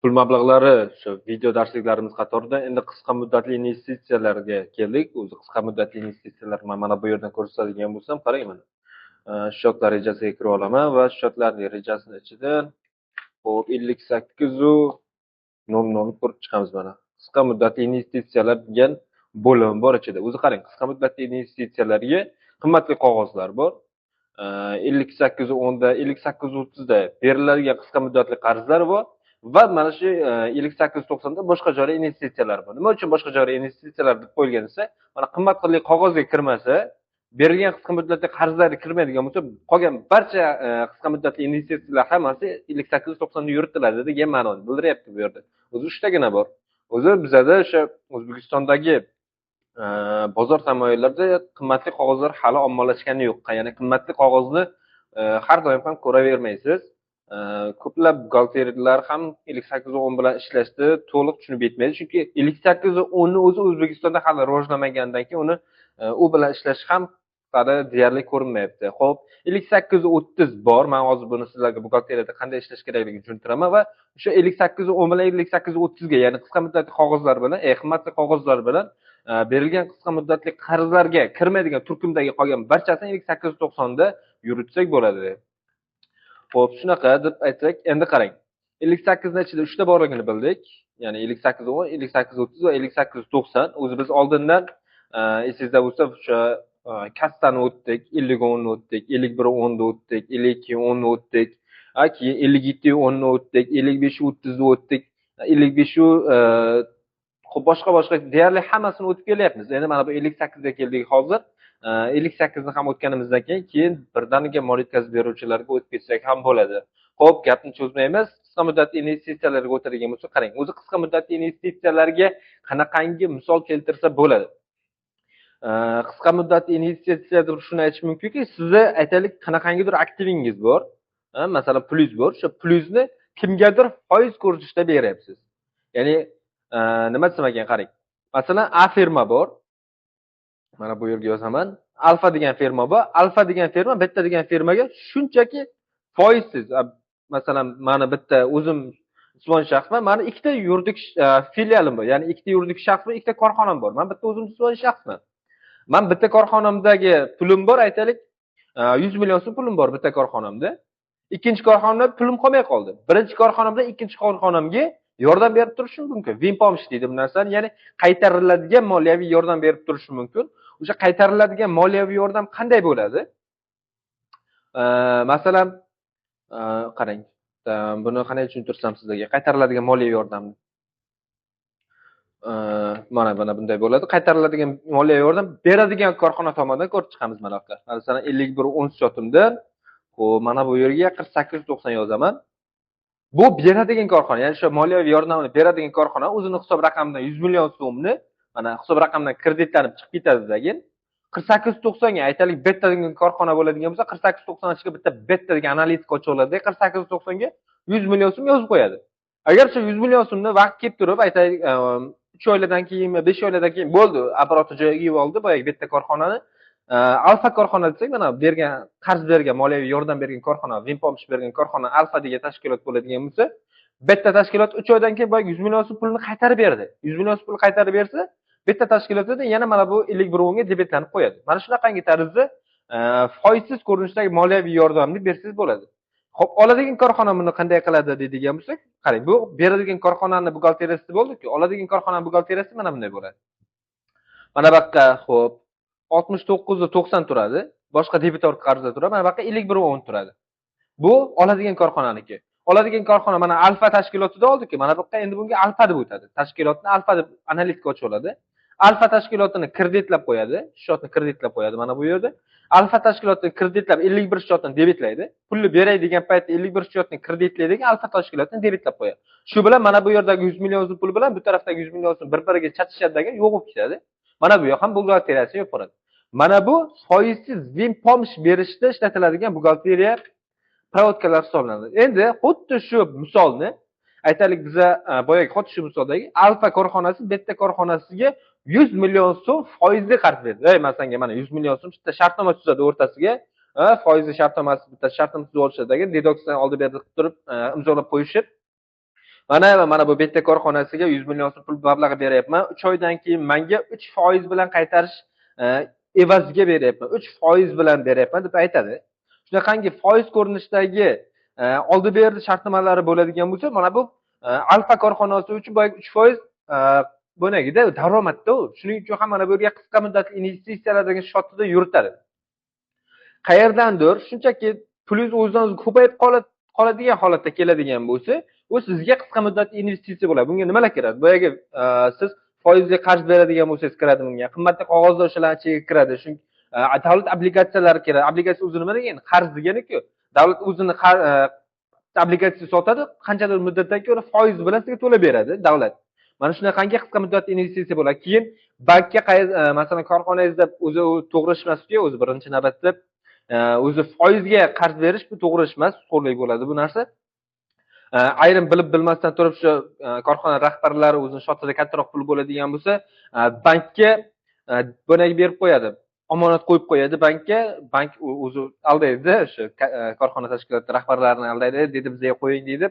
Pul mablag'lari shu video darsliklarimiz qatorida endi qisqa muddatli investitsiyalarga keldik. O'zi qisqa muddatli investitsiyalar mana bu yerdan ko'rsatadigan bo'lsam, qarang mana. Shotlar rejasiga kirib olaman va shotlarning rejasini ichidan hop 58.00 ko'rib chiqamiz mana. Qisqa muddatli investitsiyalar degan bo'lim bor ichida. O'zi qarang, qisqa muddatli investitsiyalarga qimmatli qog'ozlar bor. 58.10 da, 58.30 da beriladigan qisqa muddatli qarzlar bor. Va mana shu 58.90 da boshqa joriy investitsiyalar bor. Nima uchun boshqa joriy investitsiyalar deb qo'yilgan desa, mana qimmatli qog'ozga kirmasa, berilgan qisqa muddatli qarzlarga kirmaydigan bo'lsa, qolgan barcha qisqa muddatli investitsiyalar hammasi 58.90 da yuritiladi degan ma'noni bildiryapti bu yerda. O'zi 3 tagina bor. O'zi bizada o'sha O'zbekistondagi bozor tamoyillarida qimmatli qog'ozlar hali ommalashgani yo'q. Ya'ni qimmatli qog'ozni har doim ham ko'ravermaysiz. Ko'plab buxgalterlar ham 58.10 bilan ishlashni to'liq tushunib yetmaydi, chunki 58.10 ni o'zi O'zbekistonda hali rivojlanmaganidan keyin uni u bilan ishlash ham hali deyarli ko'rinmayapti. Xo'p, 58.30 bor. Men hozir buni sizlarga buxgalteriyada qanday ishlash kerakligini tushuntiraman va o'sha 58.10 bilan 58.30 ga, ya'ni qisqa muddatli qog'ozlar bilan, qimmatli qog'ozlar bilan berilgan qisqa muddatli qarzlarga kirmaydigan turkumdagi qolgan barchasini 58.90 da yuritsak bo'ladi. Xo'p, shunaqa deb aytsak, endi qarang. 58 ning ichida 3 ta borligini bildik. Ya'ni 58.10, 58.30 va 58.90. O'zi biz oldindan esingizda bo'lsa, o'sha kassani o'tdik, 50 ni o'tdik, 51.10 ni o'tdik, 52.10 ni o'tdik, keyin 57.10 ni o'tdik, 55.30 ni o'tdik, 55 xo'p, boshqa deyarli hammasini o'tib kelyapmiz. Endi mana bu 58 ga keldik hozir. 58 ni ham o'tganimizdan keyin birdaniga mol yetkazib beruvchilarga o'tib ketsak ham bo'ladi. Xo'p, gapni cho'zmaymiz. Qisqa muddatli investitsiyalarga o'tadigan bo'lsak, qarang, o'zi qisqa muddatli investitsiyalarga qanaqangi misol keltirsa bo'ladi. Qisqa muddatli investitsiya deb shuni aytish mumkinki, sizni aytaylik qanaqangidir aktivingiz bor. Masalan, pulingiz bor. O'sha pulingizni kimgadir foiz ko'rsatishda beryapsiz. Ya'ni nima desam ekan, qarang. Masalan, A firma bor. Mana bu yerga yozaman. Alfa degan firma bor. Alfa degan firma bitta degan firmaga shunchaki foizsiz. Masalan, mana bitta o'zim jismoniy shaxsman. Mana ikkita yuridik filialim bor. Ya'ni ikkita yuridik shaxs va ikkita korxonam bor. Men bitta o'zim jismoniy shaxsman. Men bitta korxonamdagi pulim bor, aytaylik 100 million so'm pulim bor bitta korxonamda. Ikkinchi korxonamda pulim qolmay qoldi. Birinchi korxonamda ikkinchi korxonamga yordam berib turishim mumkin. Vinpomsh deydi bu narsani, ya'ni qaytariladigan moliyaviy yordam berib turishim mumkin. O'sha qaytariladigan moliyaviy yordam qanday bo'ladi? Masalan, qarang. Buni qanday tushuntirsam sizlarga? Qaytariladigan moliyaviy yordamni. Mana bunday bo'ladi. Qaytariladigan moliyaviy yordam beradigan korxona tomonidan ko'rib chiqamiz mana bu yerda. Masalan, 51.10 sotimdan, xo'p, mana bu yerga 48.90 yozaman. Bu beradigan korxona, ya'ni o'sha moliyaviy yordamni beradigan korxona o'zini hisob raqamidan 100 million so'mni mana hisob raqamidan kreditlanib chiqib ketadi-dagin 48.90 ga aytaylik betta degan korxona bo'ladigan bo'lsa, 48.90 ichiga bitta betta degan analitika ochib oladi, 48.90 ga 100 million so'm yozib qo'yadi. Agar shu 100 million so'mni vaqt kelib turib, aytaylik 3 oylardan keyin, 5 oylardan keyin bo'ldi, apparati joyiga yeb oldi, boyagi bitta korxonani Alfa korxona desak, mana bergan qarz bergan, moliyaviy yordam bergan korxona, Vinpomsh bergan korxona Alfa degan tashkilot bo'ladigan bo'lsa, bitta tashkilot 3 oydan keyin boyagi 100 million so'm pulni qaytarib berdi. 100 million so'm pul qaytarib bersa, bitta tashkilotda yana mana bu 51 ga debetlanib qo'yadi. Mana shunaqangi tarzda foizsiz ko'rinishdagi moliyaviy yordamni bersangiz bo'ladi. Xo'p, oladigan korxona buni qanday qiladi deydigan bo'lsak, qarang, bu beradigan korxonaning buxgalteriyasi bo'ldi-ku, oladigan korxonaning buxgalteriyasi mana bunday bo'ladi. Mana bu yerda xo'p 69.90 turadi. Boshqa debitor qarzda turadi. Mana bu yerda 51.10 turadi. Bu oladigan korxonaniki. Oladigan korxona mana Alfa tashkilotida oldi-ku. Mana bu yerda endi bunga Alfa deb o'tadi. Tashkilotni Alfa deb analitika ochib oladi. Alfa tashkilotini kreditlab qo'yadi. Shotni kreditlab qo'yadi mana bu yerda. Alfa tashkilotini kreditlab 51 shotni debitlaydi. Pulni beray degan paytda 51 shotni kreditlaydigan Alfa tashkilotini debitlab qo'yadi. Shu bilan mana bu yerdagi 100 million so'm pul bilan bu tarafdagi 100 million so'm bir-biriga chatishadigan yo'q bo'lib ketadi. Mana bu ham buxgalteriyasi yo'q bo'ladi. Mana bu foizsiz Vinpomsh berishda ishlatiladigan buxgalteriya provodkalar hisoblanadi. Endi xuddi shu misolni aytaylik biza boyagi xuddi shu misoldagi Alfa korxonasi bitta korxonasiga 100 million so'm foizli qarz berdi. Men senga mana 100 million so'm bitta shartnoma tuzadi o'rtasiga. Foizli shartnomasi bitta shartnoma tuzib olishadagi dedoksdan oldi berdi qilib turib imzolab qo'yishib Mana bu bitta korxonasiga 100 million so'm pul mablag'i beryapman. 3 oydan keyin menga 3% bilan qaytarish e, evaziga beryapman. 3% bilan beryapman deb aytadi. Shunaqangi foiz ko'rinishdagi oldi berdi shartnomalari bo'ladigan bo'lsa, mana bu Alfa korxonasi uchun boyagi 3% bo'lagida daromadda u. Shuning uchun ham mana bu yerga qisqa muddatli investitsiyalar degan shotida yuritadi. Qayerdandir shunchaki pulingiz o'zidan o'zi ko'payib qoladigan holatda keladigan bo'lsa, u sizga qisqa muddatli investitsiya bo'ladi. Bunga nimalar kiradi? Boyagi siz foizli qarz beradigan bo'lsangiz kiradi bunga. Qimmatli qog'ozlar o'shalar ichiga kiradi. Chunki davlat obligatsiyalari kiradi. Obligatsiya o'zi nima degani? Qarz degani-ku. Davlat o'zini obligatsiya sotadi, qanchadir muddatdan keyin foiz bilan sizga to'lab beradi davlat. Mana shunaqangi qisqa muddatli investitsiya bo'ladi. Keyin bankka masalan korxonangizda o'zi to'g'ri ish emas-ku, o'zi birinchi navbatda o'zi foizga qarz berish bu to'g'ri ish emas, xo'rlik bo'ladi bu narsa. Ayrim bilib bilmasdan turib shu korxona rahbarlari o'zining shotida kattaroq pul bo'ladigan bo'lsa, bankka bo'nagi berib qo'yadi. Omonat qo'yib qo'yadi bankka, bank o'zi aldaydi, o'sha korxona tashkiloti rahbarlarini aldaydi, dedi bizga qo'ying deydi.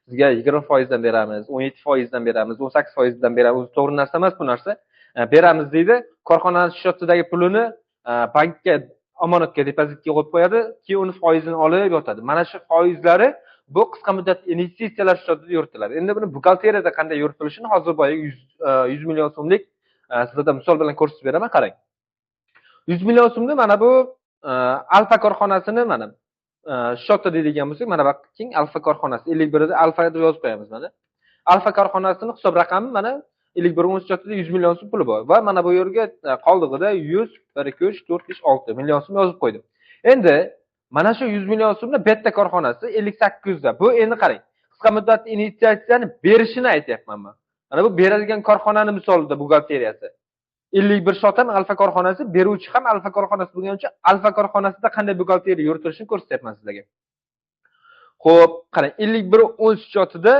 Sizga 20% dan beramiz, 17% dan beramiz, 18% dan beramiz. O'zi to'g'ri narsa emas bu narsa. Beramiz deydi. Korxonaning shotidagi pulini bankka omonatga depozitga qo'yib qo'yadi, keyin uni foizini olib yotadi. Mana shu foizlari bu qisqa muddatli investitsiyalar shotida yuritiladi. Endi buni buxgalteriyada qanday yuritilishini hozir boyagi 100 million so'mlik sizlarga misol bilan ko'rsatib beraman, qarang. 100 million so'mni mana bu Alfa korxonasini mana shotda deydigan bo'lsak, mana bu King Alfa korxonasi 51 da Alfa deb yozib qo'yamiz mana. Alfa korxonasining hisob raqami mana 51 shotida 100 million so'm puli bor va mana bu yerga qoldig'ida 100, 1 2 3 4 5 6 million so'm yozib qo'ydim. Endi mana shu 100 million so'mni bitta korxonasi 58 da. Bu endi qarang, qisqa muddatli investitsiyani berishini aytyapman men. Mana bu beradigan korxonaning misolida buxgalteriyasi. 51 shot ham Alfa korxonasi, beruvchi ham Alfa korxonasi bo'lgani uchun Alfa korxonasida qanday buxgalteriya yuritilishini ko'rsatyapman sizlarga. Xo'p, qarang, 51 shotida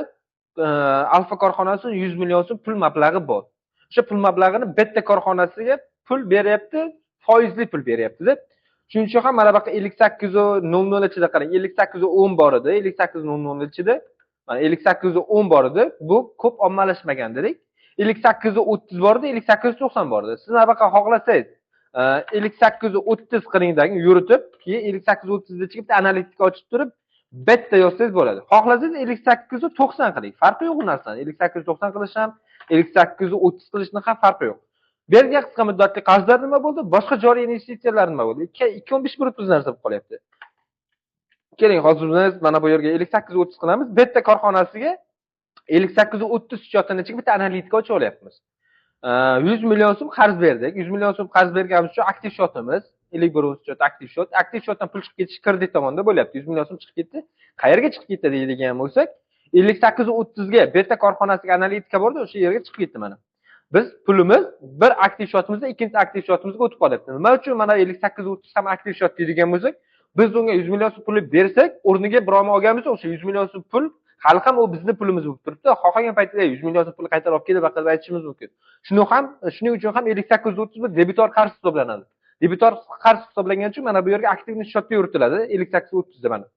Alfa korxonasi 100 million so'm pul mablag'i bor. O'sha pul mablag'ini bitta korxonasiga pul beryapti, foizli pul beryapti-da. Shuning uchun ham mana bu 58.00 ichida qarang, 58.10 bor edi, 58.00 ichida mana 58.10 bor edi. Bu ko'p ommalashmagan dedik. 58.30 bor edi, 58.90 bor edi. Siz navaqa xohlasangiz 58.30 qilingdagi yuritib, keyin 58.30 da chiqib analitika ochib turib bitta yozsangiz bo'ladi. Xohlasangiz 58.90 qiling. Farqi yo'q u narsani. 58.90 qilish ham, 58.30 qilishning ham farqi yo'q. Bergan qisqa muddatli qarzlar nima bo'ldi? Boshqa joriy investitsiyalar nima bo'ldi? 2.15 bir narsa bo'lib qolyapti. Keling, hozir biz mana bu yerga 58.30 qilamiz. Bitta korxonasiga 58.30 shotini chiqib bitta analitika ochib olyapmiz. 100 million so'm qarz berdik. 100 million so'm qarz berganimiz uchun aktiv shotimiz 51 shot aktiv shot. Aktiv shotdan pul chiqib ketish kredit tomonda bo'lyapti. 100 million so'm chiqib ketdi. Qayerga chiqib ketdi deydigan bo'lsak, 58.30 ga bitta korxonasiga analitika bordi, o'sha yerga chiqib ketdi mana. Biz pulimiz bir aktiv shotimizdan ikkinchi aktiv shotimizga o'tib qolyapti. Nima uchun mana 58.30 ham aktiv shot deydigan bo'lsak, biz unga 100 million so'm pul bersak, o'rniga birovni olganmiz, o'sha 100 million so'm pul hali ham u bizning pulimiz bo'lib turibdi. Xohlagan paytda 100 million so'm pulni qaytarib olib kelib baqirib aytishimiz mumkin. Shuning uchun ham 58.30 bir debitor qarz hisoblanadi. Debitor qarz hisoblangan uchun mana bu yerga aktivni shotda yuritiladi 58.30 da mana.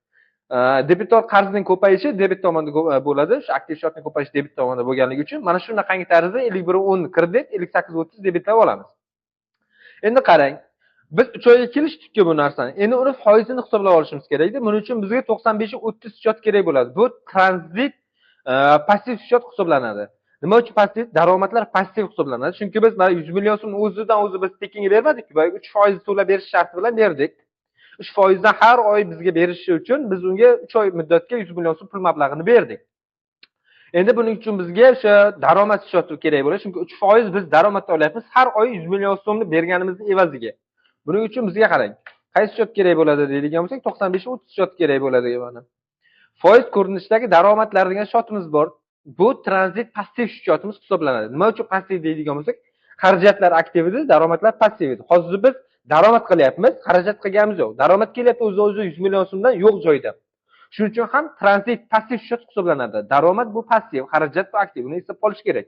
Debitor qarzning ko'payishi debit tomonda bo'ladi. Shu aktiv shotning ko'payishi debit tomonda bo'lganligi uchun mana shunaqangi tarzda 51.10 kredit, 58.30 debitlar olamiz. Endi qarang, biz 3 oyga kelishdik-ku bu narsani. Endi uni foizini hisoblab olishimiz kerak edi. Buning uchun bizga 95.30 shot kerak bo'ladi. Bu tranzit passiv shot hisoblanadi. Nima uchun passiv? Daromadlar passiv hisoblanadi. Chunki biz mana 100 million so'm o'zidan o'zi biz tekinga bermadik-ku. 3% to'lab berish sharti bilan berdik. 3% dan har oy bizga berishi uchun biz unga 3 oy muddatga 100 million so'm pul mablag'ini berdik. Endi buning uchun bizga o'sha daromad shoti kerak bo'ladi. Chunki 3% biz daromaddan olyapmiz har oy 100 million so'mni berganimizning evaziga. Buning uchun bizga qarang. Qaysi shot kerak bo'ladi deydigan bo'lsak, 95.30 shot kerak bo'ladi mana. Foiz ko'rinishidagi daromadlar degan shotimiz bor. Bu tranzit passiv shotimiz hisoblanadi. Nima uchun passiv deydigan bo'lsak, xarajatlar aktiv edi, daromadlar passiv edi. Hozir biz daromad qilyapmiz, xarajat qilganimiz yo'q. Daromad kelyapti o'zi 100 million so'mdan yo'q joyda. Shuning uchun ham tranzit passiv shot hisoblanadi. Daromad bu passiv, xarajat bu aktiv. Buni hisob olish kerak.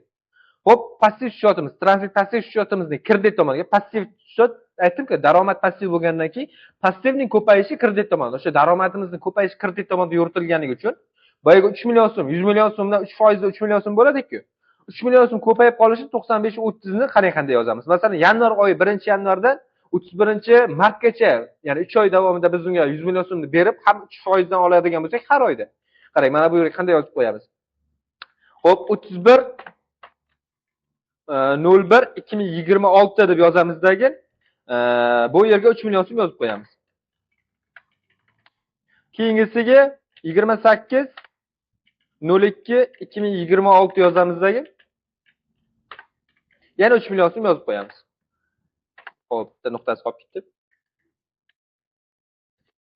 Xo'p, passiv shotimiz, tranzit passiv shotimizning kredit tomoniga passiv shot aytdim-ku, daromad passiv bo'lgandan keyin passivning ko'payishi kredit tomonda. O'sha daromadimizning ko'payishi kredit tomonda yuritilganligi uchun boyagi 3 million so'm, 100 million so'mdan 3% 3 million so'm bo'ladi-ku. 3 million so'm ko'payib qolishi 95 30 ni qanday yozamiz? Masalan, yanvar oyi 1-yanvardan 31-martgacha, ya'ni 3 oy davomida biz unga 100 million so'mni berib, ham 3% dan oladigan bo'lsak, har oyda. Qarang, mana bu yerga qanday yozib qo'yamiz? Xo'p, 31 01 2026 deb yozamizdagi, bu yerga 3 million so'm yozib qo'yamiz. Keyingisiga 28 02 2026 yozamizdagi, yana 3 million so'm yozib qo'yamiz. Xo'p, bitta nuqtasi qolib ketdi.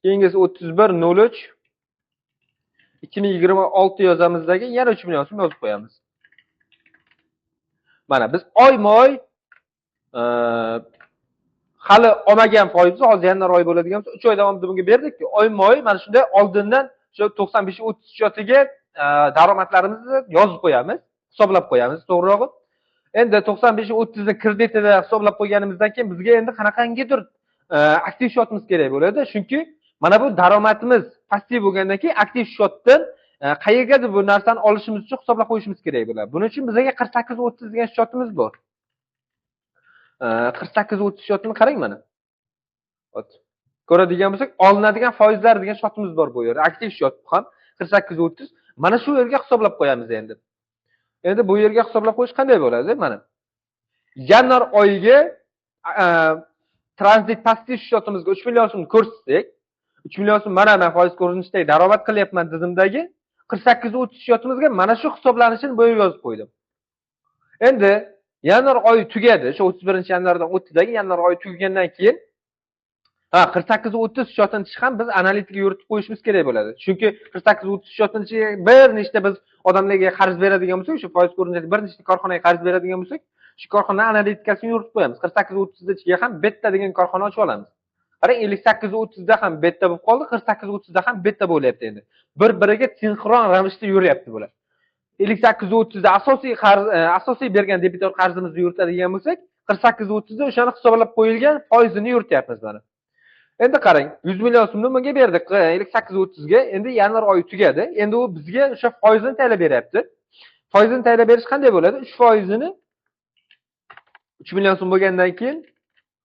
Keyingisi 31 03 2026 yozamizdagi, yana 3 million so'm yozib qo'yamiz. Mana biz oyma-oy hali olmagan foizni hozir yanvar oyi bo'ladigan bo'lsa 3 oy davomida bunga berdik-ku. Oyma-oy mana shunday oldindan shu 95-30 shotiga daromadlarimizni yozib qo'yamiz, hisoblab qo'yamiz, to'g'rirog'i. Endi 95-30 ni kreditida hisoblab qo'yganimizdan keyin bizga endi qanaqangidir aktiv shotimiz kerak bo'ladi. Chunki mana bu daromadimiz passiv bo'lgandan keyin aktiv shotdan qayergadir bu narsani olishimiz uchun hisoblab qo'yishimiz kerak bo'ladi. Buning uchun bizga 48-30 degan shotimiz bor. 48-30 shotini qarang mana. Ko'radigan bo'lsak, olinadigan foizlar degan shotimiz bor bu yerda. Aktiv shot ham 48-30. Mana shu yerga hisoblab qo'yamiz endi. Endi bu yerga hisoblab qo'yish qanday bo'ladi? Mana. Yanvar oyiga tranzit passiv shotimizga 3 million so'm ko'rsatsak, 3 million so'm mana men foiz ko'rinishidagi daromad qilyapman tizimdagi 48-30 shotimizga mana shu hisoblanishini bu yerga yozib qo'ydim. Endi yanvar oyi tugadi. Shu 31-yanvardan 30dagi yanvar oyi tugagandan keyin 48-30 shotini ham biz analitika yuritib qo'yishimiz kerak bo'ladi. Chunki 48-30 shotini bir nechta biz odamlarga qarz beradigan bo'lsak, shu foiz ko'rinishida bir nechta korxonaga qarz beradigan bo'lsak, shu korxona analitikasini yuritib qo'yamiz. 48-30 ichiga ham betta degan korxona ochib olamiz. Qarang, 58-30 da ham betta bo'lib qoldi, 48-30 da ham betta bo'lyapti endi. Bir-biriga sinxron ravishda yuryapti bular. 58-30 da asosiy bergan debitor qarzimizni yuritadigan bo'lsak, 48-30 da o'shani hisoblab qo'yilgan foizini yurityapmiz mana. Endi qarang, 100 million so'mni bunga berdik 58-30 ga. Endi yanvar oyi tugadi. Endi u bizga o'sha foizini tayinlab beryapti. Foizini tayinlab berish qanday bo'ladi? 3%ni 3 million so'm bo'lgandan keyin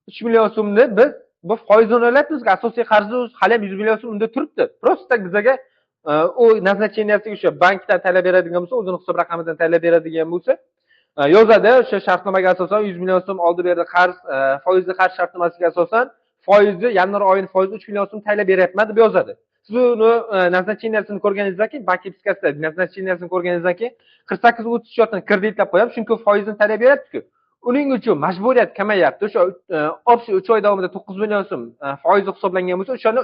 3 million so'mni biz bu foizini olyapmiz. Asosiy qarzni hali ham 100 million so'm unda turibdi. Prosta bizga u назначенияsiga o'sha bankdan tayinlab beradigan bo'lsa, o'zining hisob raqamidan tayinlab beradigan bo'lsa, yozadi. O'sha shartnomaga asosan 100 million so'm oldi berdi qarz, foizli qarz shartnomasiga asosan foizni yanvar oyining foizi 3 million so'm tayinlab beryapman deb yozadi. Siz uni назначениясini ko'rganingizdan keyin bank ipskasida назначениясini ko'rganingizdan keyin 48-30 shotini kreditlab qo'yamiz, chunki foizini tayinlab beryapti-ku. Uning uchun majburiyat kamayapti. O'sha общий 3 oy davomida 9 million so'm foizi hisoblangan bo'lsa, o'shani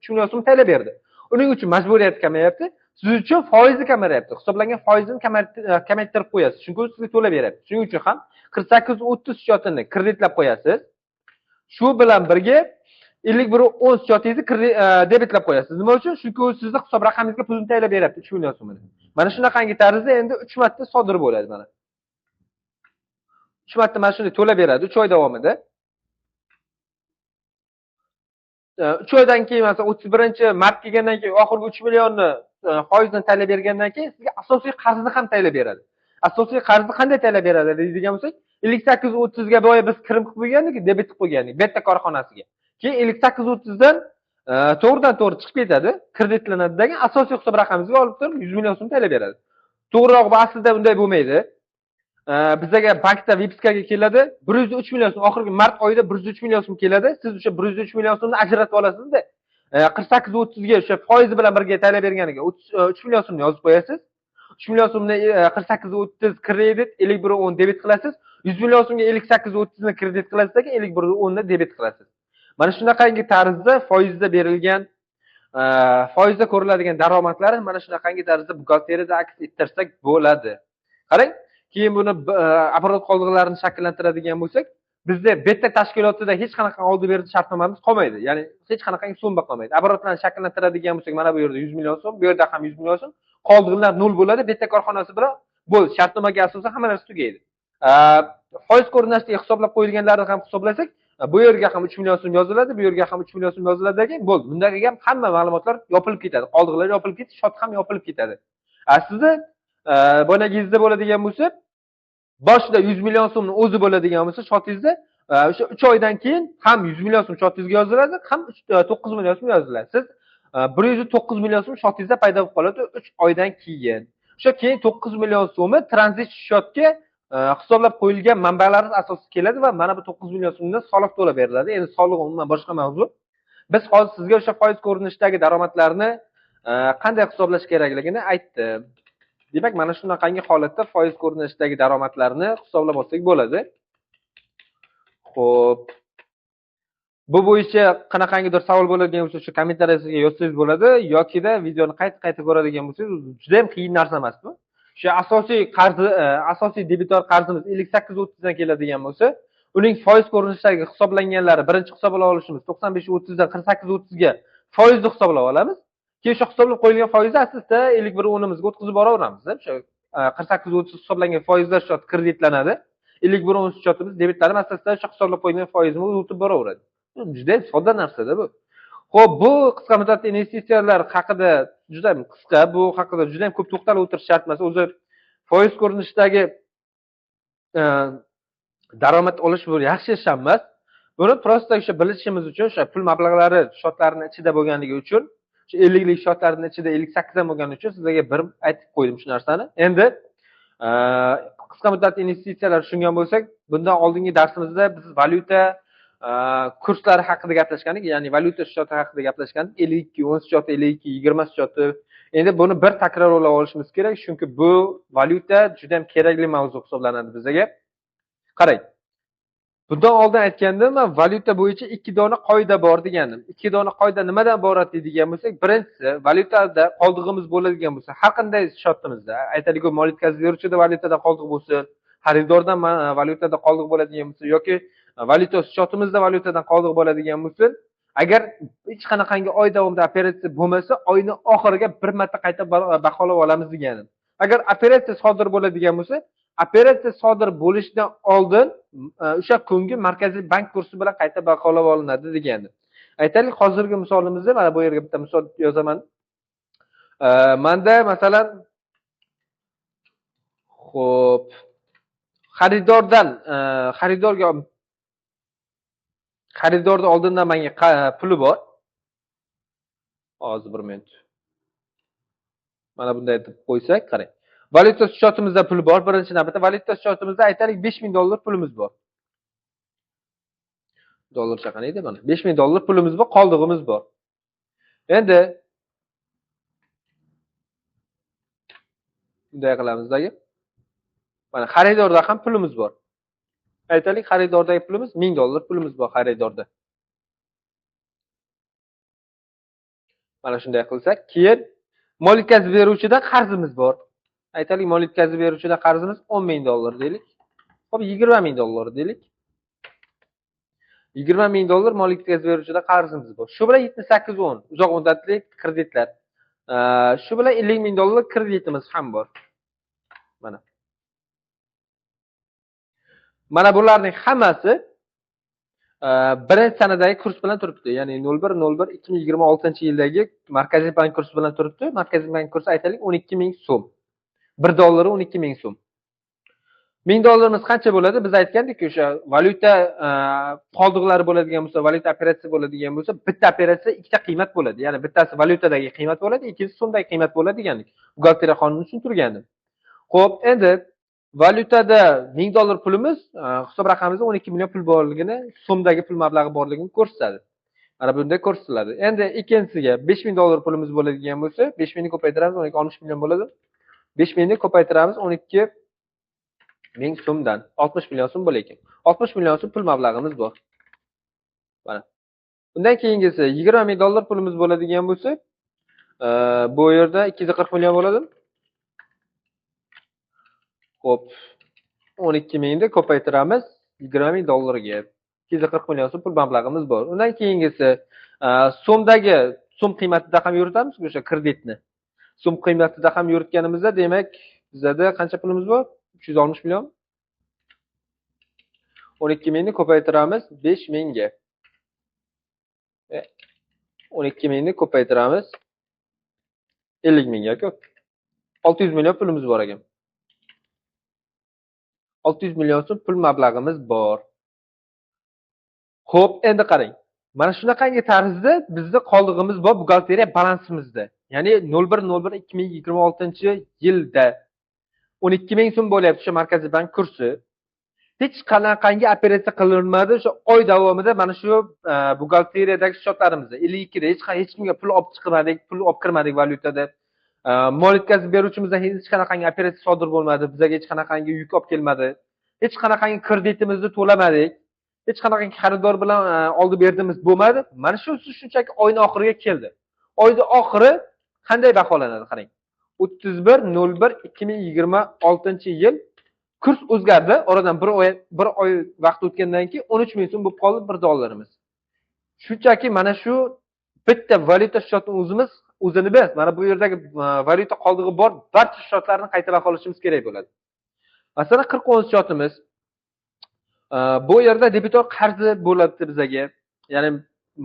3 million so'm tayinlab berdi. Uning uchun majburiyat kamayapti. Siz uchun foizi kamayyapti. Hisoblangan foizini kamaytirib qo'yasiz. Chunki sizga to'lab beryapti. Shuning uchun ham 48-30 shotini kreditlab qo'yasiz. Shu bilan birga 51-10 shotingizni debitlab qo'yasiz. Nima uchun? Chunki u sizning hisob raqamingizga pulni tayinlab beryapti 3 million so'mini. Mana shunaqangi tarzda endi 3 marta sodir bo'ladi mana. 3 marta mana shuni to'lab beradi 3 oy davomida. 3 oydan keyin masalan 31-mart kelgandan keyin oxirgi 3 millionni foizini tayinlab bergandan keyin sizga asosiy qarzni ham tayinlab beradi. Asosiy qarzni qanday tayinlab beradi deydigan bo'lsak, 58-30 ga boya biz kirim qilib qo'ygandik, debit qilib qo'ygandik betta korxonasiga. Keyin 58-30 dan to'g'ridan to'g'ri chiqib ketadi, kreditlanadigan asosiy hisob raqamimizga olib turib 100 million so'm tayinlab beradi. To'g'riroq bu aslida unday bo'lmaydi. Bizga bankda vipskaga keladi, 103 million so'm, oxirgi mart oyida 103 million so'm keladi. Siz o'sha 103 million so'mni ajratib olasizda. 48-30 ga o'sha foizi bilan birga tayinlab berganiga 3 million so'mni yozib qo'yasiz. 3 million so'mni 48-30 kredit, 51-10 debit qilasiz. 100 million so'mga 58-30 ni kredit qilasiz, 51-10 ni debit qilasiz. Mana shunaqangi tarzda foizda berilgan foizda ko'riladigan daromadlar mana shunaqangi tarzda buxgalteriyada aks ettirsak bo'ladi. Qarang, keyin buni оборот qoldiqlarini shakllantiradigan bo'lsak, bizda betta tashkilotida hech qanaqa oldi-berdi shartnomamiz qolmaydi. Ya'ni hech qanaqa so'mba qolmaydi. Оборотlarni shakllantiradigan bo'lsak, mana bu yerda 100 million so'm, bu yerda ham 100 million so'm, qoldiqlar 0 bo'ladi. Betta korxonasi bilan bo'l shartnomaga asosan hamma narsa tugaydi. Foiz ko'rinishida hisoblab qo'yilganlarini ham hisoblasak, Bu yerga ham 3 million so'm yoziladi, bu yerga ham 3 million so'm yoziladi ekan, bo'ldi. Bundagi ham hamma ma'lumotlar yopilib ketadi. Qoldiqlar yopilib ketib, shot ham yopilib ketadi. Sizni boyagingizda bo'ladigan bo'lsa, boshida 100 million so'mning o'zi bo'ladigan bo'lsa, shotingizda o'sha 3 oydan keyin ham 100 million so'm shotingizga yoziladi, ham 9 million so'm yoziladi. Siz 109 million so'm shotingizda paydo bo'lib qoladi 3 oydan keyin. O'sha keyin 9 million so'mi tranzit shotga hisoblab qo'yilgan manbalar asosida keladi va mana bu 9 million so'mdan soliq to'lab beriladi. Endi soliq umuman boshqa mavzu. Biz hozir sizga o'sha foiz ko'rinishidagi daromadlarni qanday hisoblash kerakligini aytdim. Demak, mana shunaqangi holatda foiz ko'rinishidagi daromadlarni hisoblab olsak bo'ladi. Xo'p. Bu bo'yicha qanaqangidir savol bo'ladigan bo'lsa, shu kommentariyasiga yozsangiz bo'ladi yoki-da videoni qayta ko'radigan bo'lsangiz, juda ham qiyin narsa emas bu. Shu asosiy debitor qarzimiz 58.30 dan keladigan bo'lsa, uning foiz ko'rinishidagi hisoblanganlari birinchi hisoblab olishimiz 95.30 dan 48.30 ga foizni hisoblab olamiz. Keyin shu hisoblab qo'yilgan foizni asosida 51.10 imizga o'tkazib boraveramiz. O'sha 48.30 hisoblangan foizlar shot kreditlanadi. 51.10 shotimiz debitlanib, asosida shu hisoblab qo'yilgan foizni o'tib boraveradi. Juda sodda narsa-da bu. Xo'p, bu qisqa muddatli investitsiyalar haqida juda qisqa, bu haqida juda ham ko'p to'xtalib o'tirish shart emas. O'zi foiz ko'rinishidagi daromad olish bu yaxshi ish emas. Buni prosta o'sha bilishimiz uchun, o'sha pul mablag'lari shotlarning ichida bo'lganligi uchun, shu 50 lik shotlarning ichida 58 dan bo'lgani uchun sizlarga bir aytib qo'ydim shu narsani. Endi qisqa muddatli investitsiyalar tushungan bo'lsak, bundan oldingi darsimizda biz valyuta kurslari haqida gaplashgandik, ya'ni valyuta shoti haqida gaplashgandik. 52, 10 shoti, 52, 20 shoti. Endi buni bir takrorlab olishimiz kerak, chunki bu valyuta juda ham kerakli mavzu hisoblanadi bizga. Qarang. Bundan oldin aytgandim, men valyuta bo'yicha 2 dona qoida bor degandim. 2 dona qoida nimadan iborat deydigan bo'lsak, birinchisi valyutada qoldig'imiz bo'ladigan bo'lsa, har qanday shotimizda, aytaylik, mol yetkazib beruvchida valyutada qoldiq bo'lsin, xaridordan valyutada qoldiq bo'ladigan bo'lsa yoki valyuta shotimizda valyutadan qoldiq bo'ladigan bo'lsin, agar hech qanaqangi oy davomida operatsiya bo'lmasa, oyning oxiriga bir marta qayta baholab olamiz deganim. Agar operatsiya sodir bo'ladigan bo'lsa, operatsiya sodir bo'lishidan oldin o'sha kungi markaziy bank kursi bilan qayta baholab olinadi degani. Aytaylik, hozirgi misolimizda mana bu yerga bitta misol yozaman. Menda masalan xo'p, xaridorda oldindan menga puli bor. Hozir bir minut. Mana bunday deb qo'ysak, qarang. Valyuta shotimizda pul bor. Birinchi navbatda valyuta shotimizda aytaylik 5000 dollar pulimiz bor. Dollar chaqanaydi mana. 5000 dollar pulimiz bor, qoldig'imiz bor. Endi bunday qilamizda. Mana xaridorda ham pulimiz bor. Aytaylik, xaridordagi pulimiz 1000 dollar pulimiz bor xaridorda. Mana shunday qilsak, keyin mol yetkazib beruvchidan qarzimiz bor. Aytaylik, mol yetkazib beruvchidan qarzimiz 10.000 dollar deylik. Xo'p, 20.000 dollar deylik. 20.000 dollar mol yetkazib beruvchidan qarzimiz bor. Shu bilan 78.10 uzoq muddatli kreditlar. Shu bilan 50.000 dollar kreditimiz ham bor. Mana bularning hammasi birinchi sanadagi kurs bilan turibdi. Ya'ni 01.01.2026-yildagi Markaziy bank kursi bilan turibdi. Markaziy bank kursi aytaylik 12.000 so'm. 1 dollari 12.000 so'm. 1000 dollarimiz qancha bo'ladi? Biz aytgandik, o'sha valyuta qoldiqlari bo'ladigan bo'lsa, valyuta operatsiya bo'ladigan bo'lsa, bitta operatsiya ikkita qiymat bo'ladi. Ya'ni bittasi valyutadagi qiymat bo'ladi, ikkinchisi so'mdagi qiymat bo'ladi degandik. Buxgalteriya qonunini tushuntirgandim. Xo'p, endi valyutada 1000 dollar pulimiz, hisob raqamimizda 12 million pul borligini, so'mdagi pul mablag'i borligini ko'rsatadi. Mana bunday ko'rsatiladi. Endi ikkinchisiga 5000 dollar pulimiz bo'ladigan bo'lsa, 5000 ni ko'paytiramiz, 60 million bo'ladi. 5000 ni ko'paytiramiz 12.000 so'mdan 60 million so'm bo'lar ekan. 60 million so'm pul mablag'imiz bor. Mana. Undan keyingisi 20.000 dollar pulimiz bo'ladigan bo'lsa, bu yerda 240 million bo'ladi. Xo'p, 12.000 ni ko'paytiramiz 20.000 dollarga. 240 million so'm pul mablag'imiz bor. Undan keyingisi so'mdagi so'm qiymatida ham yuritamiz o'sha kreditni. So'm qiymatida ham yuritganimizda, demak, bizda qancha pulimiz bor? 360 million. 12 mingni ko'paytiramiz 5 mingga. 12 mingni ko'paytiramiz 50 mingga ko'p. 600 million pulimiz bor ekan. 600 million so'm pul mablag'imiz bor. Xo'p, endi qarang. Mana shunaqangi tarzda bizda qoldig'imiz bor buxgalteriya balansimizda. Ya'ni 01/01/2026-yilda 12 ming so'm bo'lyapti shu Markaziy bank kursi. Hech qanaqangi operatsiya qilinmadi shu oy davomida mana shu buxgalteriyadagi shotlarimizda 52 da hech kimga pul olib chiqmadik, pul olib kirmadik valyutada. Mol yetkazib beruvchimizdan hech qanaqangi operatsiya sodir bo'lmadi, bizga hech qanaqangi yuk olib kelmadi. Hech qanaqangi kreditimizni to'lamadik. Hech qanaqangi xaridor bilan oldi berdimiz bo'lmadi. Mana shu shunchaki oyning oxiriga keldi. Oyning oxiri qanday baholanadi qarang. 31/01/2026-yil kurs o'zgardi. Oradan bir oy vaqt o'tgandan keyin 13 ming so'm bo'lib qoldi 1 dollarimiz. Shunchaki mana shu bitta valyuta shotini o'zini emas, mana bu yerdagi valyuta qoldig'i bor barcha shotlarni qayta baholashimiz kerak bo'ladi. Masalan, 40 shotimiz bu yerda debitor qarzi bo'ladi bizga. Ya'ni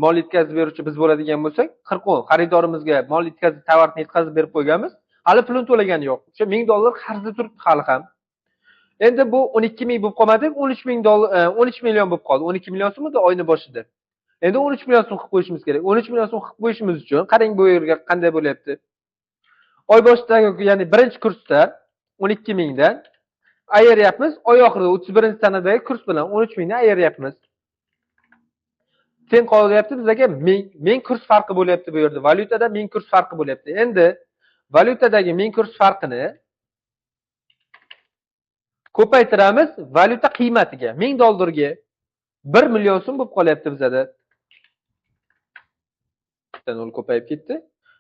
mol yetkazib beruvchi biz bo'ladigan bo'lsak, 40 xaridorimizga mol yetkazib tovarni yetkazib berib qo'yganmiz. Hali pulini to'lagani yo'q. O'sha 1000 dollar qarzi turibdi hali ham. Endi bu 12 ming bo'lib qolmadi, 13 ming dollar, 13 million bo'lib qoldi. 12 million so'mda oyning boshida. Endi 13 million so'm qilib qo'yishimiz kerak. 13 million so'm qilib qo'yishimiz uchun qarang bu yerga qanday bo'lyapti. Oy boshidagi, ya'ni birinchi kursda 12 mingdan ayiryapmiz. Oy oxirida 31-sanadagi kurs bilan 13 mingni ayiryapmiz. Teng qolyapti bizga 1000 kurs farqi bo'lyapti bu yerda. Valyutada 1000 kurs farqi bo'lyapti. Endi valyutadagi 1000 kurs farqini ko'paytiramiz valyuta qiymatiga. 1000 dollarga 1 million so'm bo'lib qolyapti bizda. Nol ko'payib ketdi.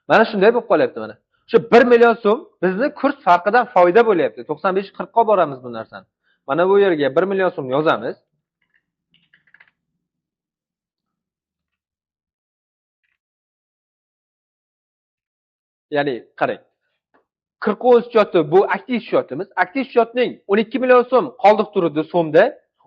Mana shunday bo'lib qolyapti mana. Shu 1 million so'm bizni kurs farqidan foyda bo'lyapti. 95-40 ga boramiz bu narsani. Mana bu yerga 1 million so'm yozamiz. Ya'ni qarang. 40 shoti bu aktiv shotimiz. Aktiv shotning 12 million so'm qoldiq turadi so'mda.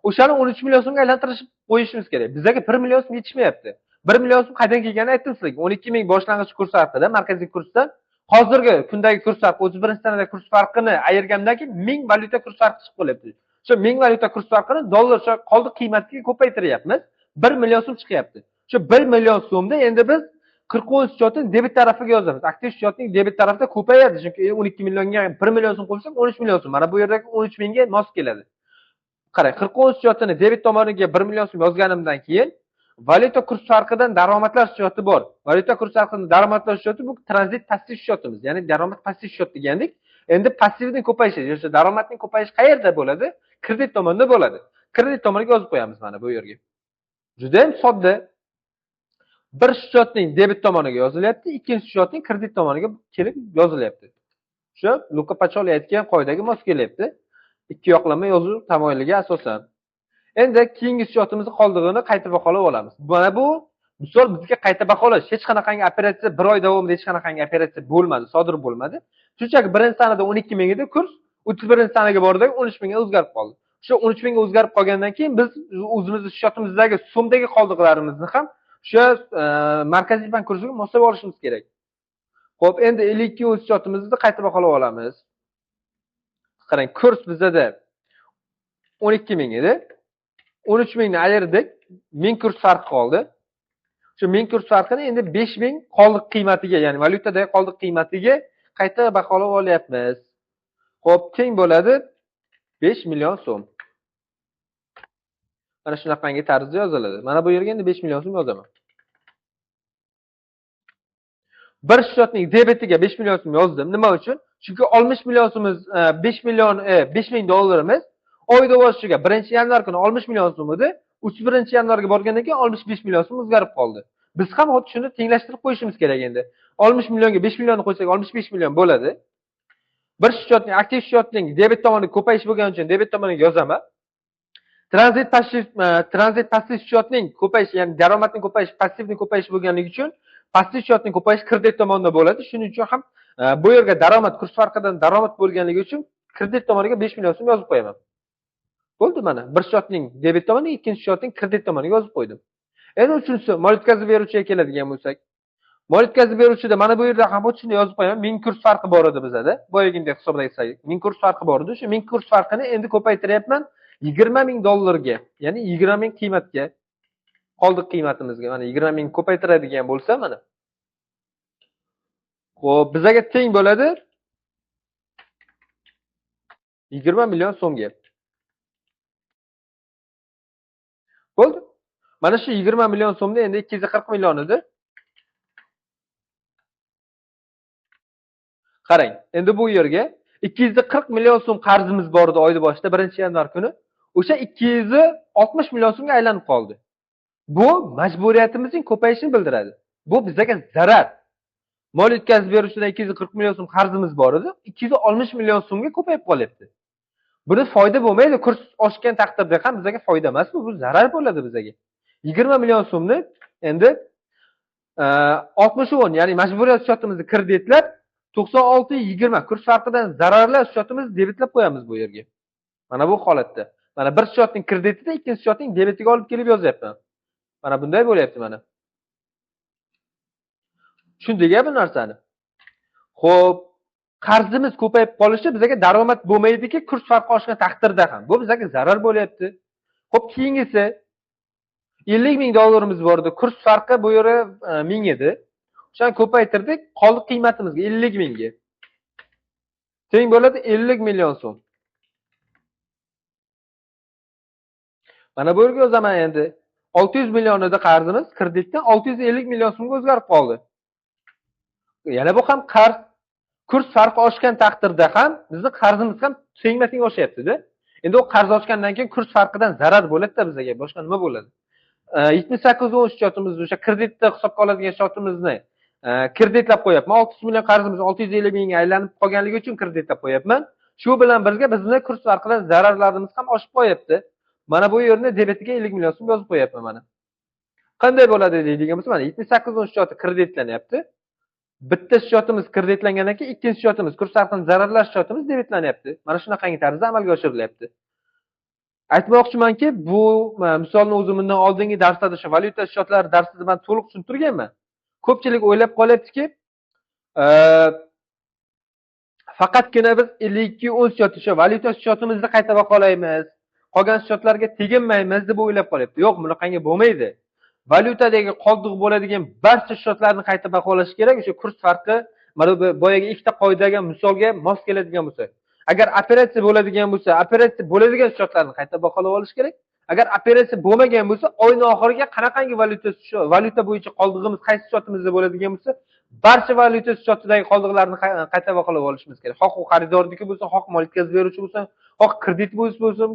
O'shani 13 million so'mga aylantirib qo'yishimiz kerak. Bizga 1 million so'm yetishmayapti. 1 million so'm qaydan kelganini aytdim sizga. 12 ming boshlang'ich kurs haqida, markaziy kursdan hozirgi kundagi kurs farqi, 31-sanadagi kurs farqini ayirgandan keyin 1000 valyuta kurs farqi chiqib qolyapti. Shu 1000 valyuta kurs farqini dollar qoldiq qiymatiga ko'paytiryapmiz. 1 million so'm chiqyapti. Shu 1 million so'mda endi biz 40 shotni debit tarafiga yozamiz. Aktiv shotning debit tarafida ko'payadi. Chunki 12 millionga 1 million so'm qo'shsak 13 million so'm. Mana bu yerdagi 13 mingga mos keladi. Qarang, 40 shotini debit tomoniga 1 million so'm yozganimdan keyin valyuta kurs farqidan daromadlar shoti bor. Valyuta kurs farqidan daromadlar shoti bu tranzit passiv shotimiz. Ya'ni daromad passiv shot degandik. Endi passivning ko'payishi, yoki daromadning ko'payishi qayerda bo'ladi? Kredit tomonda bo'ladi. Kredit tomoniga yozib qo'yamiz mana bu yerga. Juda ham sodda. Bir shotning debit tomoniga yozilyapti, ikkinchi shotning kredit tomoniga kelib yozilyapti. Shu Luka Pacholi aytgan qoidaga mos kelyapti. Ikki yoqlama yozuv tamoyiliga asosan. Endi keyingi shotimizni qoldig'ini qayta baholab olamiz. Mana bu misol bizga qayta baholash, hech qanaqangi operatsiya 1 oy davomida hech qanaqangi operatsiya bo'lmadi, sodir bo'lmadi. Shunchaki birinchi sanada 12 ming edi kurs, 31-sanaga bordagi 13 mingga o'zgarib qoldi. Shu 13 mingga o'zgarib qolgandan keyin biz o'zimizning shotimizdagi so'mdagi qoldiqlarimizni ham shu markaziy bank kursiga moslab olishimiz kerak. Xo'p, endi 52 shotimizni qayta baholab olamiz. Qarang, kurs bizda 12 ming edi. 13 mingni ayirdik. 1000 kurs farq qoldi. Shu 1000 kurs farqini endi 5000 qoldiq qiymatiga, ya'ni valyutadagi qoldiq qiymatiga qayta baholab olyapmiz. Xo'p, teng bo'ladi 5 million so'm. Mana shunaqangi tarzda yoziladi. Mana bu yerga endi 5 million so'm yozaman. Bir shotning debitiga 5 million so'm yozdim. Nima uchun? Chunki 60 million so'mimiz 5 million 5000 dollarimiz oyda boshiga 1-yanvar kuni 60 million so'm edi. 31-yanvarga borgandan keyin 65 million so'm o'zgarib qoldi. Biz ham xuddi shuni tenglashtirib qo'yishimiz kerak endi. 60 millionga 5 millionni qo'ysak 65 million bo'ladi. Bir shotning aktiv shotning debit tomoni ko'payish bo'lgani uchun debit tomoniga yozaman. Tranzit passiv shotning ko'payishi, ya'ni daromadning ko'payishi, passivning ko'payishi bo'lganligi uchun passiv shotning ko'payishi kredit tomonida bo'ladi. Shuning uchun ham bu yerga daromad kurs farqidan daromad bo'lganligi uchun kredit tomoniga 5 million so'm yozib qo'yaman. Bo'ldi mana. Bir shotning debet tomoniga, ikkinchi shotning kredit tomoniga yozib qo'ydim. Endi uchinchisi mol yetkazib beruvchiga keladigan bo'lsak, mol yetkazib beruvchida mana bu yerda ham o'tishini yozib qo'yaman. Ming kurs farqi bor edi bizada. Boyagindek hisoblasak, ming kurs farqi bor edi. Shu ming kurs farqini endi ko'paytiryapman $20,000 ga, ya'ni 20,000 qiymatga. Qoldiq qiymatimizga mana 20,000 ko'paytiradigan bo'lsa mana. Xo'p, bizga teng bo'ladi 20 million so'mga. Bo'ldi. Mana shu 20 million so'mda endi 240 million edi. Qarang, endi bu yerga 240 million so'm qarzimiz bor edi oyning boshida 1-yanvar kuni. O'sha 260 million so'mga aylanib qoldi. Bu majburiyatimizning ko'payishini bildiradi. Bu bizga zarar. Mol yetkazib beruvchidan 240 million so'm qarzimiz bor edi, 260 million so'mga ko'payib qolyapti. Buni foyda bo'lmaydi. Kurs oshgan taqdirda ham bizga foyda emas, bu zarar bo'ladi bizga. 20 million so'mni endi 60 ya'ni majburiyat shotimizni kreditlab 96-20 kurs farqidan zararlar shotimizni debitlab qo'yamiz bu yerga. Mana bu holatda. Mana bir shotning kreditida ikkinchi shotning debetiga olib kelib yozyapman. Mana bunday bo'lyapti mana. Tushundingmi bu narsani? Xo'p, qarzimiz ko'payib qolishi bizga daromad bo'lmaydiki, kurs farqi oshgan taqdirda ham. Bu bizga zarar bo'lyapti. Xo'p, keyingisi $50,000 bor edi. Kurs farqi bu yeri 1000 edi. O'shani ko'paytirdik, qoldiq qiymatimizga 50,000 ga. Teng bo'ladi 50 million so'm. Mana bu yerga yozaman endi. 600 million edi qarzimiz, kreditdan 650 million so'mga o'zgarib qoldi. Yana bu ham qarz kurs farqi oshgan taqdirda ham bizning qarzimiz ham tengma-teng oshyapti-da. Endi u qarz oshgandan keyin kurs farqidan zarar bo'ladi-da bizga. Boshqa nima bo'ladi? 78-13 shotimizni o'sha kreditda hisobga oladigan shotimizni kreditlab qo'yapman. 600 million qarzimiz 650 mingga aylanib qolganligi uchun kreditlab qo'yapman. Shu bilan birga bizning kurs farqidan zararlarimiz ham oshib qo'yapti. Mana bu yerni debetiga 50 million so'm yozib qo'yapman mana. Qanday bo'ladi deydigan bo'lsa, mana 78-13 shoti kreditlanyapti. Bitta shotimiz kreditlangandan keyin ikkinchi shotimiz kurs farqidan zararlash shotimiz debitlanyapti. Mana shunaqangi tarzda amalga oshirilyapti. Aytmoqchimanki, bu misolni o'zim bundan oldingi darslarda shu valyuta shotlar darsida men to'liq tushuntirganman. Ko'pchilik o'ylab qolyaptiki, faqatgina biz 52-10 shot shu valyuta shotimizni qayta baholaymiz, qolgan shotlarga teginmaymiz deb o'ylab qolyapti. Yo'q, bunaqangi bo'lmaydi. Valyutadagi qoldiq bo'ladigan barcha shotlarni qayta baholash kerak. O'sha kurs farqi mana bu boyaga ikkita qoidaga misolga mos keladigan bo'lsa. Agar operatsiya bo'ladigan bo'lsa, operatsiya bo'ladigan shotlarni qayta baholab olish kerak. Agar operatsiya bo'lmagan bo'lsa, oyning oxiriga qanaqangi valyuta bo'yicha qoldig'imiz qaysi shotimizda bo'ladigan bo'lsa, barcha valyuta shotidagi qoldiqlarni qayta baholab olishimiz kerak. Xoh u xaridorniki bo'lsa, xoh mol yetkazib beruvchi bo'lsa, xoh kredit bo'lsin,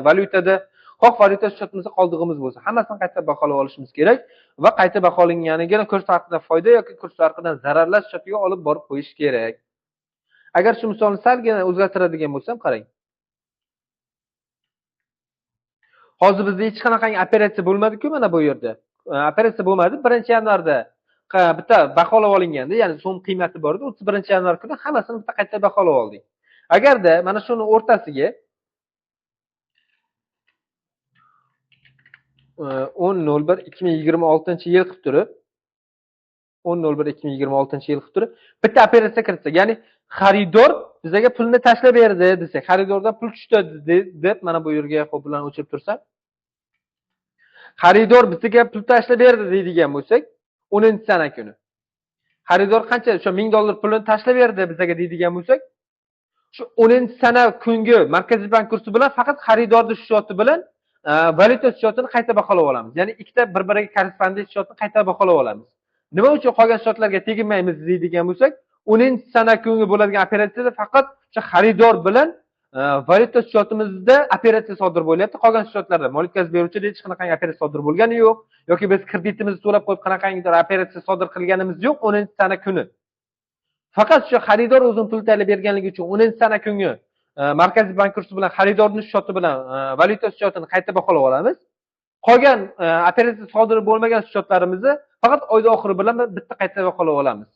valyutada xoh valyuta shotimizda qoldig'imiz bo'lsa, hammasini qayta baholab olishimiz kerak va qayta baholanganiga kurs farqidan foyda yoki kurs farqidan zararlar shotiga olib borib qo'yish kerak. Agar shu misolni salgina o'zgartiradigan bo'lsam, qarang. Hozir bizda hech qanaqangi operatsiya bo'lmadi-ku mana bu yerda. Operatsiya bo'lmadi. 1-yanvarda bitta baholab olinganda, ya'ni so'm qiymati bor edi. 31-yanvar kuni hammasini bitta qayta baholab oldik. Agarda mana shuni o'rtasiga 10.01.2026-yil qilib turib 10.01.2026-yil qilib turib bitta operatsiya kiritsak, ya'ni xaridor bizga pulni tashlab berdi desak, xaridordan pul tushdi deb mana bu yerga qo'l bilan o'chirib tursam, xaridor bizga pul tashlab berdi deydigan bo'lsak, 10-sana kuni. Xaridor qancha o'sha $1000 pulni tashlab berdi bizga deydigan bo'lsak, shu 10-sana kungi Markaziy bank kursi bilan faqat xaridorning shoti bilan valyuta shotini qayta baholab olamiz. Ya'ni ikkita bir-biriga korrespondent shotini qayta baholab olamiz. Nima uchun qolgan shotlarga teginmaymiz deydigan bo'lsak, 10-sana kungi bo'ladigan operatsiyada faqat o'sha xaridor bilan valyuta shotimizda operatsiya sodir bo'lyapti. Qolgan shotlarda mol yetkazib beruvchida hech qanaqangi operatsiya sodir bo'lgani yo'q yoki biz kreditimizni to'lab qo'yib qanaqangidir operatsiya sodir qilganimiz yo'q 10-sana kuni. Faqat shu xaridor o'zini pul talab berganligi uchun 10-sana kungi Markaziy bank kursi bilan xaridorning shoti bilan valyuta shotini qayta baholab olamiz. Qolgan operatsiya sodir bo'lmagan shotlarimizni faqat oyda oxiri bilan bitta qayta baholab olamiz.